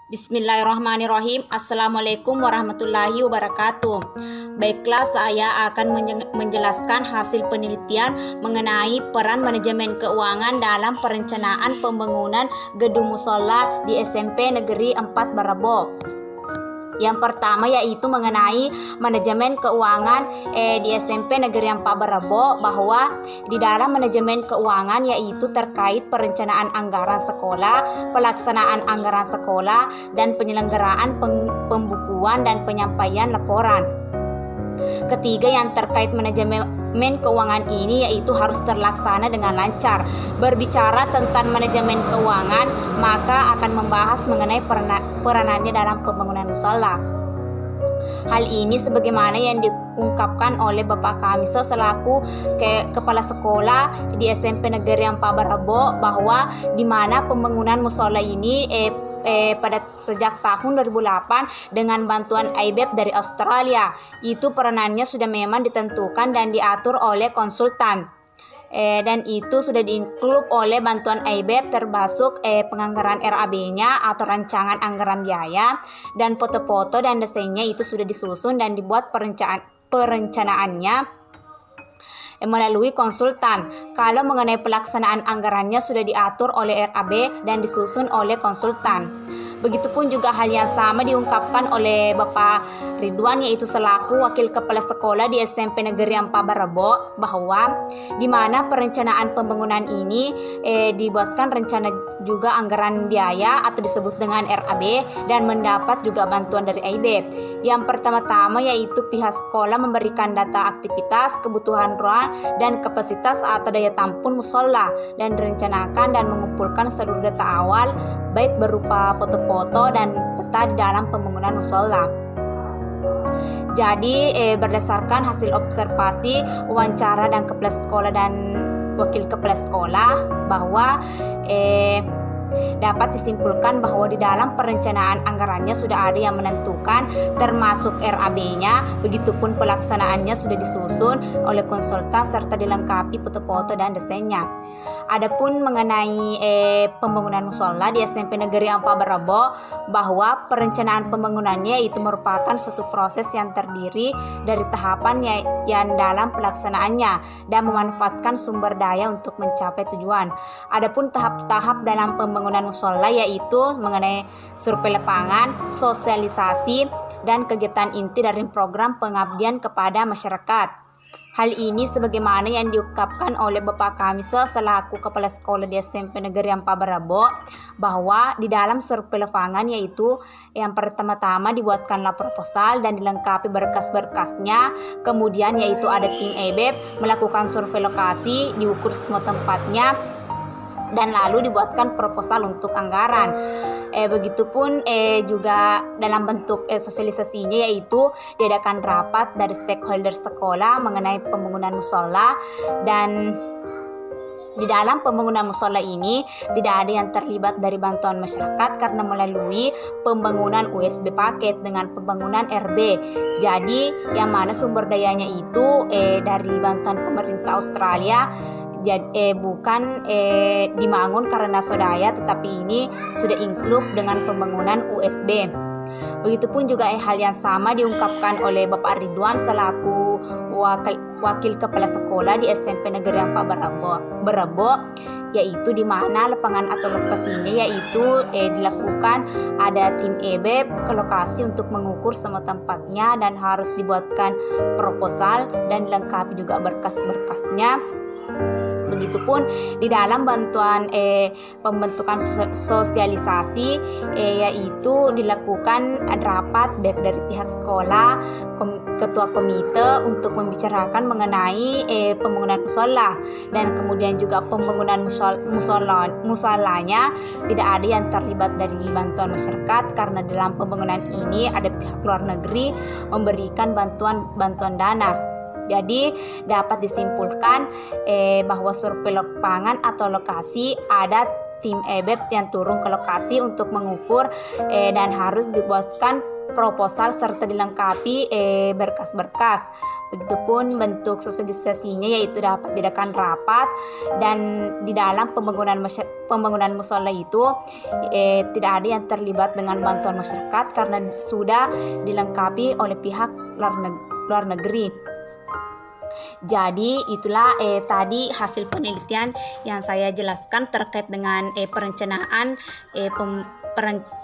Bismillahirrahmanirrahim. Assalamualaikum warahmatullahi wabarakatuh. Baiklah, saya akan menjelaskan hasil penelitian mengenai peran manajemen keuangan dalam perencanaan pembangunan gedung musola di SMP Negeri 4 Barabo. Yang pertama yaitu mengenai manajemen keuangan di SMP Negeri 4 Barabo, bahwa di dalam manajemen keuangan yaitu terkait perencanaan anggaran sekolah, pelaksanaan anggaran sekolah, dan penyelenggaraan pembukuan dan penyampaian laporan. Ketiga, yang terkait manajemen keuangan ini yaitu harus terlaksana dengan lancar. Berbicara tentang manajemen keuangan, maka akan membahas mengenai peranannya dalam pembangunan musola. Hal ini sebagaimana yang diungkapkan oleh Bapak kami selaku kepala sekolah di SMP Negeri 4 Barabo, bahwa di mana pembangunan musola ini pada sejak tahun 2008 dengan bantuan IBEP dari Australia. Itu peranannya sudah memang ditentukan dan diatur oleh konsultan. Dan itu sudah diinklud oleh bantuan IBEP, termasuk penganggaran RAB-nya atau rancangan anggaran biaya, dan foto-foto dan desainnya itu sudah disusun dan dibuat perencanaannya melalui konsultan. Kalau mengenai pelaksanaan anggarannya sudah diatur oleh RAB dan disusun oleh konsultan. Begitupun juga hal yang sama diungkapkan oleh Bapak Ridwan, yaitu selaku wakil kepala sekolah di SMP Negeri 4 Barabo, bahwa di mana perencanaan pembangunan ini dibuatkan rencana juga anggaran biaya atau disebut dengan RAB, dan mendapat juga bantuan dari IBEP. Yang pertama-tama yaitu pihak sekolah memberikan data aktivitas, kebutuhan ruang, dan kapasitas atau daya tampung musola, dan direncanakan dan mengumpulkan seluruh data awal baik berupa foto-foto dan peta di dalam pembangunan musola. Jadi berdasarkan hasil observasi, wawancara dan kepala sekolah dan wakil kepala sekolah, bahwa dapat disimpulkan bahwa di dalam perencanaan anggarannya sudah ada yang menentukan, termasuk RAB-nya, begitupun pelaksanaannya sudah disusun oleh konsultan serta dilengkapi foto-foto dan desainnya. Adapun mengenai pembangunan musola di SMP Negeri 4 Barabo, bahwa perencanaan pembangunannya itu merupakan suatu proses yang terdiri dari tahapan yang dalam pelaksanaannya dan memanfaatkan sumber daya untuk mencapai tujuan. Adapun tahap-tahap dalam pembangunan musola yaitu mengenai survei lapangan, sosialisasi, dan kegiatan inti dari program pengabdian kepada masyarakat. Hal ini sebagaimana yang diungkapkan oleh Bapak kami selaku kepala sekolah di SMP Negeri 4 Barabo, bahwa di dalam survei lapangan yaitu yang pertama-tama dibuatkanlah proposal dan dilengkapi berkas-berkasnya. Kemudian yaitu ada tim IBEP melakukan survei lokasi, diukur semua tempatnya, dan lalu dibuatkan proposal untuk anggaran. Begitupun juga dalam bentuk sosialisasinya yaitu diadakan rapat dari stakeholder sekolah mengenai pembangunan musola, dan di dalam pembangunan musola ini tidak ada yang terlibat dari bantuan masyarakat karena melalui pembangunan USB paket dengan pembangunan RB. Jadi yang mana sumber dayanya itu dari bantuan pemerintah Australia, bukan dibangun karena swadaya, tetapi ini sudah include dengan pembangunan USB. Begitupun juga hal yang sama diungkapkan oleh Bapak Ridwan selaku wakil kepala sekolah di SMP Negeri 4 Barabo, yaitu di mana lapangan atau lokasinya yaitu dilakukan ada tim EBEP ke lokasi untuk mengukur semua tempatnya, dan harus dibuatkan proposal dan dilengkapi juga berkas-berkasnya. Begitupun di dalam bantuan pembentukan sosialisasi yaitu dilakukan rapat baik dari pihak sekolah, ketua komite untuk membicarakan mengenai pembangunan musola, dan kemudian juga pembangunan musolanya tidak ada yang terlibat dari bantuan masyarakat karena dalam pembangunan ini ada pihak luar negeri memberikan bantuan dana. Jadi dapat disimpulkan bahwa survei lapangan atau lokasi ada tim EBEP yang turun ke lokasi untuk mengukur dan harus dibuatkan proposal serta dilengkapi berkas-berkas. Begitupun bentuk sosialisasinya yaitu dapat diadakan rapat, dan di dalam pembangunan musola itu tidak ada yang terlibat dengan bantuan masyarakat karena sudah dilengkapi oleh pihak luar negeri. Jadi itulah tadi hasil penelitian yang saya jelaskan terkait dengan perencanaan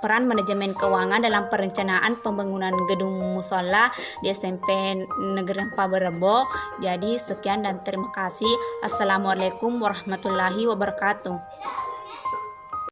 peran manajemen keuangan dalam perencanaan pembangunan gedung musola di SMP Negeri 4 Berebo. Jadi sekian dan terima kasih. Assalamualaikum warahmatullahi wabarakatuh.